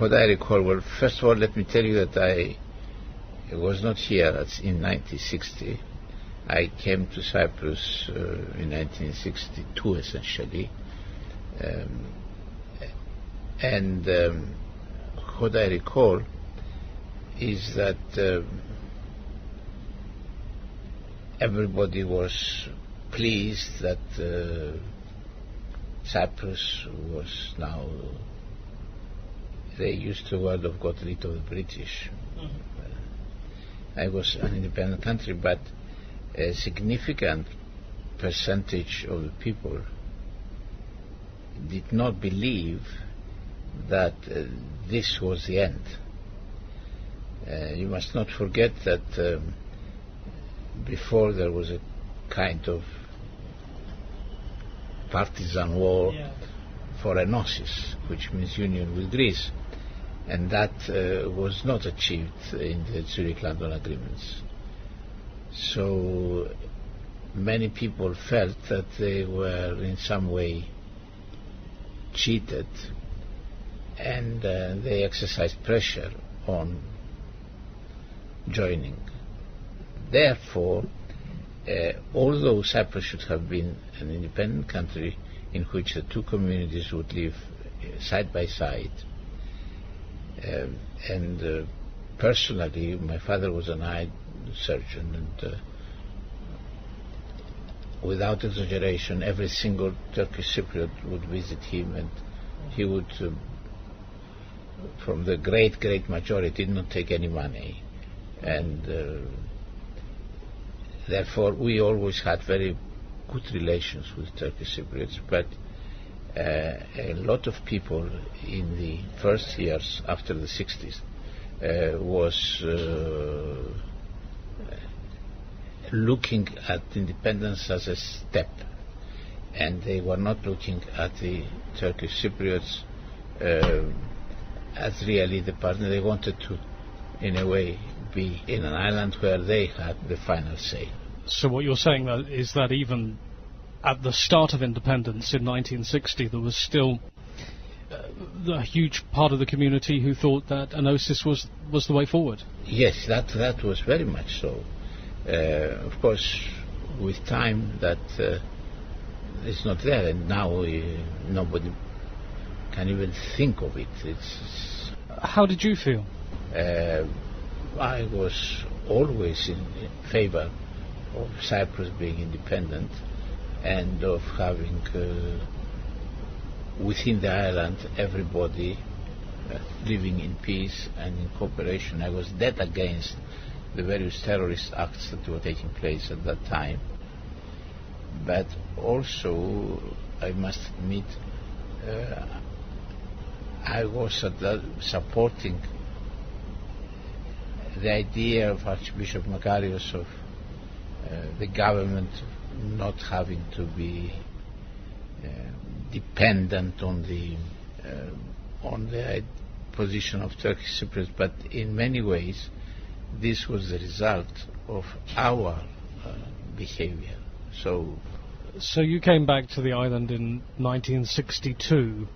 What I recall, well, first of all, let me tell you that I was not here in 1960. I came to Cyprus in 1962, essentially. And what I recall is that everybody was pleased that Cyprus was now, they used the word of got rid of the British. I was an independent country, but a significant percentage of the people did not believe that this was the end. You must not forget that before there was a kind of partisan war for enosis, which means union with Greece, and that was not achieved in the Zurich-London agreements. So many people felt that they were in some way cheated, and they exercised pressure on joining. Therefore, although Cyprus should have been an independent country in which the two communities would live side by side, and personally, my father was an eye surgeon, and without exaggeration, every single Turkish Cypriot would visit him, and he would, from the great majority, did not take any money, and therefore we always had very good relations with Turkish Cypriots. But a lot of people in the first years after the 60s was looking at independence as a step, and they were not looking at the Turkish Cypriots as really the partner. They wanted to, in a way, be in an island where they had the final say. So what you're saying is that even at the start of independence in 1960, there was still a huge part of the community who thought that enosis was the way forward? Yes, that was very much so. Of course, with time that it's not there, and now nobody can even think of it. How did you feel? I was always in favor of Cyprus being independent and of having within the island everybody living in peace and in cooperation. I was dead against the various terrorist acts that were taking place at that time. But also, I must admit, I was supporting the idea of Archbishop Makarios of the government not having to be dependent on the position of Turkish Cyprus, but in many ways this was the result of our behavior. So you came back to the island in 1962,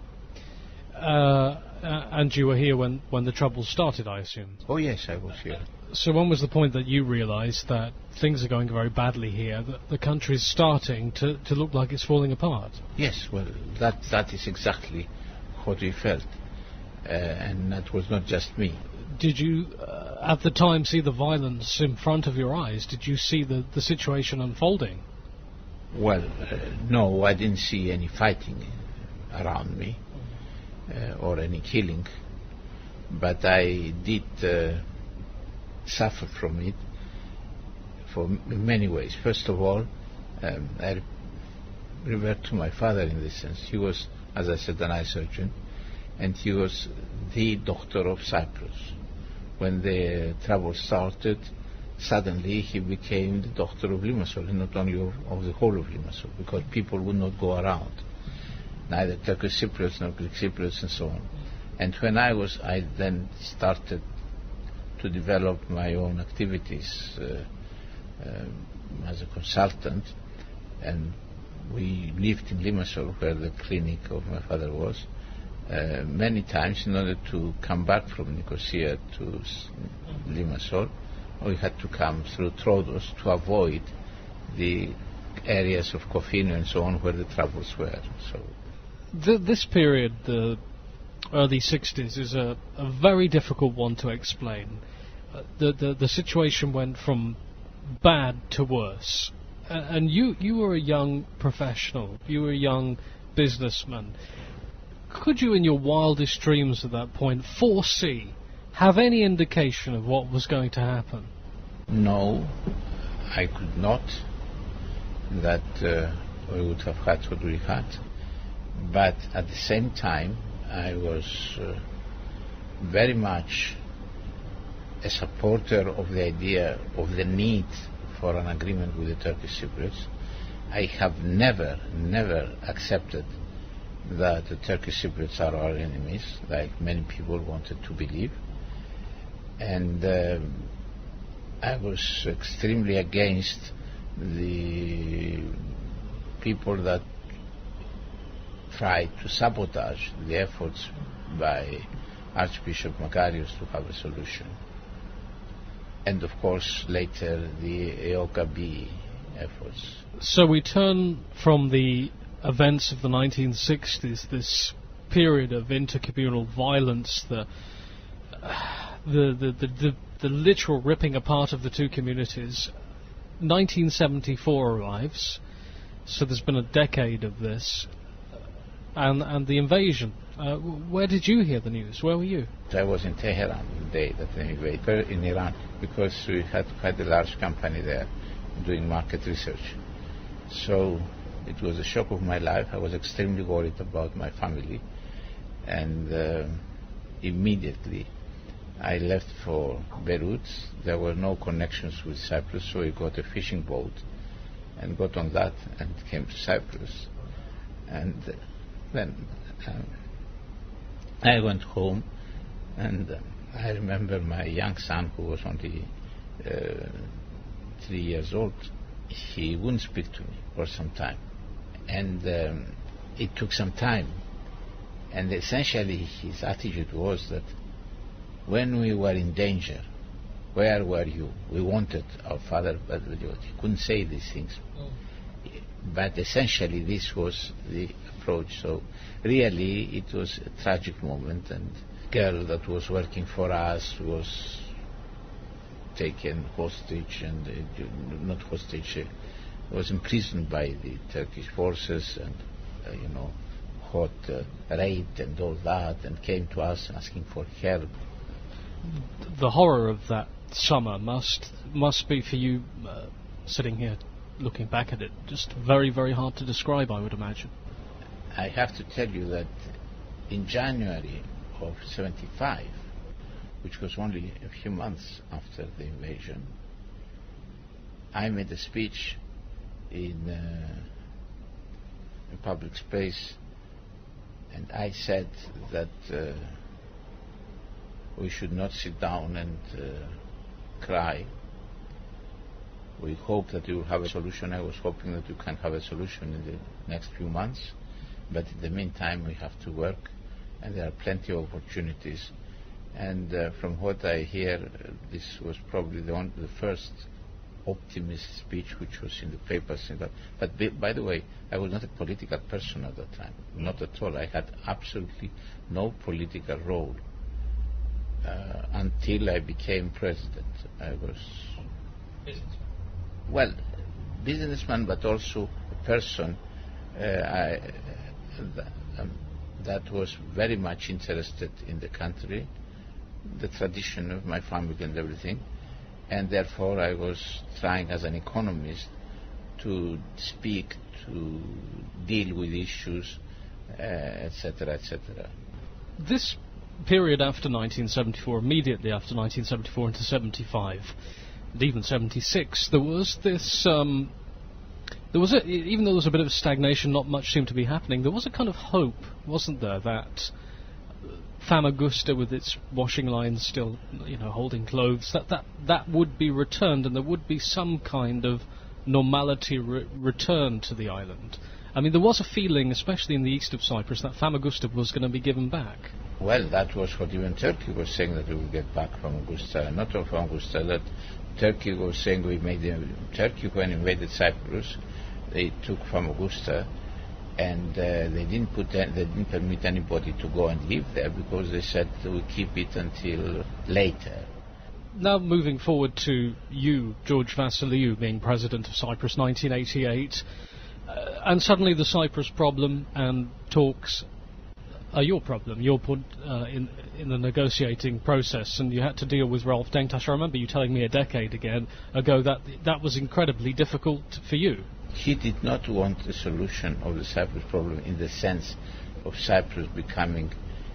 and you were here when the trouble started, I assume? Oh yes, I was here. So when was the point that you realised that things are going very badly here, that the country is starting to look like it's falling apart? Yes, well, that is exactly what we felt, and that was not just me. Did you, at the time, see the violence in front of your eyes? Did you see the situation unfolding? Well, no, I didn't see any fighting around me, or any killing, but I did suffer from it in many ways. First of all, I revert to my father in this sense. He was, as I said, an eye surgeon, and he was the doctor of Cyprus. When the trouble started, suddenly he became the doctor of Limassol, and not only of the whole of Limassol, because people would not go around, neither Turkish Cypriots nor Greek Cypriots and so on. And when I then started to develop my own activities as a consultant, and we lived in Limassol where the clinic of my father was. many times in order to come back from Nicosia to Limassol. We had to come through Troodos to avoid the areas of Kofino and so on where the troubles were. So this period, the early 60s, is a very difficult one to explain. The situation went from bad to worse. And you were a young professional, you were a young businessman. Could you, in your wildest dreams at that point, have any indication of what was going to happen? No, I could not. That we would have had what we had. But at the same time, I was very much a supporter of the idea of the need for an agreement with the Turkish Cypriots. I have never accepted that the Turkish Cypriots are our enemies, like many people wanted to believe. And I was extremely against the people that tried to sabotage the efforts by Archbishop Makarios to have a solution. And of course later the EOKB efforts. So we turn from the events of the 1960s, this period of intercommunal violence, the literal ripping apart of the two communities. 1974 arrives, so there's been a decade of this, and the invasion. Where did you hear the news? Where were you? I was in Tehran the day that they invaded, in Iran, because we had quite a large company there doing market research. So it was a shock of my life. I was extremely worried about my family, and immediately I left for Beirut. There were no connections with Cyprus, so we got a fishing boat and got on that and came to Cyprus. And then I went home, and I remember my young son, who was only 3 years old, he wouldn't speak to me for some time. And it took some time. And essentially his attitude was that when we were in danger, where were you? We wanted our father, but he couldn't say these things. But essentially this was the approach. So really it was a tragic moment, and the girl that was working for us was taken hostage, and not hostage, was imprisoned by the Turkish forces, and got raped and all that, and came to us asking for help. The horror of that summer must be for you, sitting here looking back at it, just very, very hard to describe, I would imagine. I have to tell you that in January of 75, which was only a few months after the invasion, I made a speech in a public space, and I said that we should not sit down and cry. We hope that we will have a solution. I was hoping that we can have a solution in the next few months, but in the meantime we have to work, and there are plenty of opportunities. And from what I hear, this was probably the first optimist speech which was in the papers. But by the way, I was not a political person at that time, not at all. I had absolutely no political role until I became president. I was businessman, but also a person that was very much interested in the country, the tradition of my family and everything, and therefore I was trying as an economist to speak, to deal with issues, etc., etc. This period after 1974, immediately after 1974 into 75, and even 76, there was this, even though there was a bit of stagnation, not much seemed to be happening, there was a kind of hope, wasn't there, that Famagusta, with its washing lines still, holding clothes, that would be returned, and there would be some kind of normality returned to the island. I mean, there was a feeling, especially in the east of Cyprus, that Famagusta was going to be given back. Well, that was what even Turkey was saying, that we will get back Famagusta. Not of Famagusta, that Turkey was saying Turkey, when invaded Cyprus, they took Famagusta, and they didn't permit anybody to go and live there, because they said we keep it until later. Now moving forward to you, George Vassiliou, being president of Cyprus, 1988, and suddenly the Cyprus problem and talks are your problem. You're put in the negotiating process, and you had to deal with Rolf Denktash. I remember you telling me a decade ago that was incredibly difficult for you. He did not want a solution of the Cyprus problem in the sense of Cyprus becoming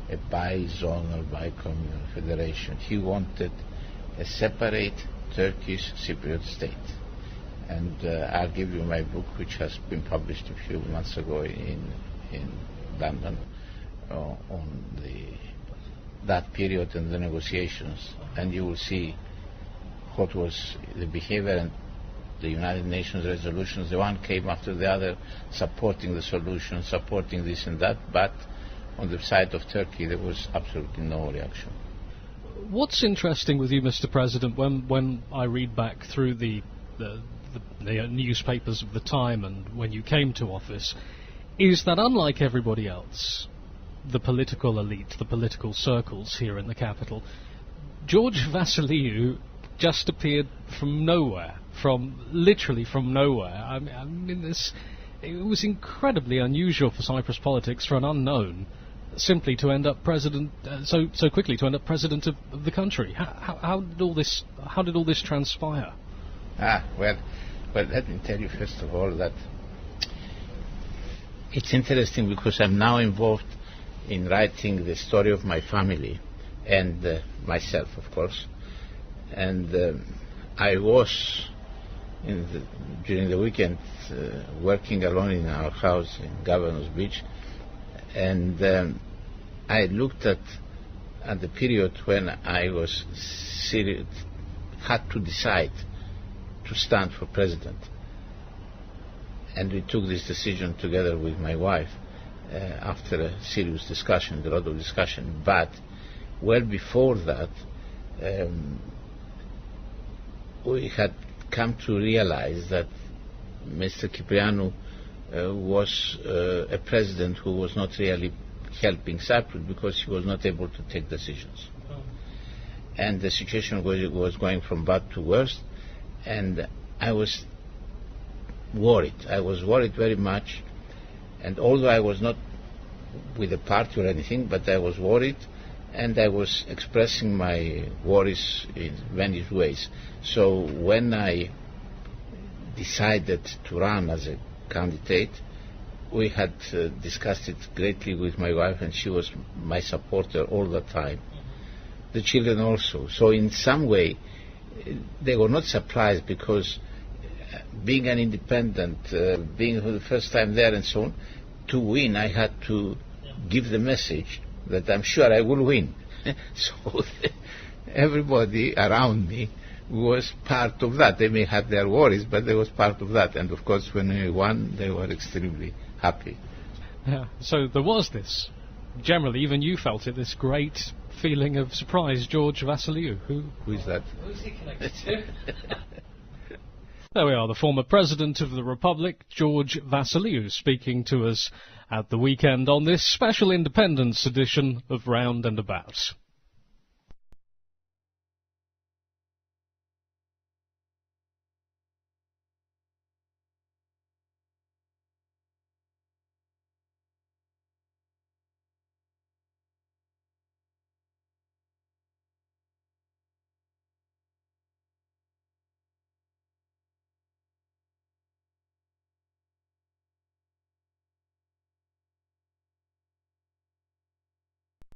a bi-zonal, bi-communal federation. He wanted a separate Turkish Cypriot state. And I'll give you my book, which has been published a few months ago in London, on that period and the negotiations, and you will see what was the behavior and the United Nations resolutions. The one came after the other, supporting the solution, supporting this and that, but on the side of Turkey there was absolutely no reaction. What's interesting with you, Mr. President, when I read back through the newspapers of the time and when you came to office, is that unlike everybody else, the political elite, the political circles here in the capital, George Vassiliou just appeared from nowhere, literally from nowhere. I mean, it was incredibly unusual for Cyprus politics for an unknown simply to end up president so quickly, to end up president of the country. How did all this transpire? Well, let me tell you first of all that it's interesting, because I'm now involved in writing the story of my family and myself, of course. And I was during the weekend working alone in our house in Governor's Beach, and I looked at the period when I was had to decide to stand for president, and we took this decision together with my wife after a serious discussion, a lot of discussion. But well before that, we had come to realize that Mr. Kyprianou was a president who was not really helping Cyprus, because he was not able to take decisions. And the situation was going from bad to worse, and I was worried. I was worried very much, and although I was not with the party or anything, but I was worried, and I was expressing my worries in various ways. So when I decided to run as a candidate, we had discussed it greatly with my wife, and she was my supporter all the time. The children also. So in some way, they were not surprised, because being an independent, being for the first time there and so on, to win I had to give the message that I'm sure I will win. So everybody around me was part of that. They may have their worries, but they was part of that. And of course, when we won, they were extremely happy. Yeah. So there was this, generally, even you felt it, this great feeling of surprise. George Vassiliou, who is that? Who's he connected to? There we are, the former President of the Republic, George Vassiliou, speaking to us at the weekend on this special Independence edition of Round and About.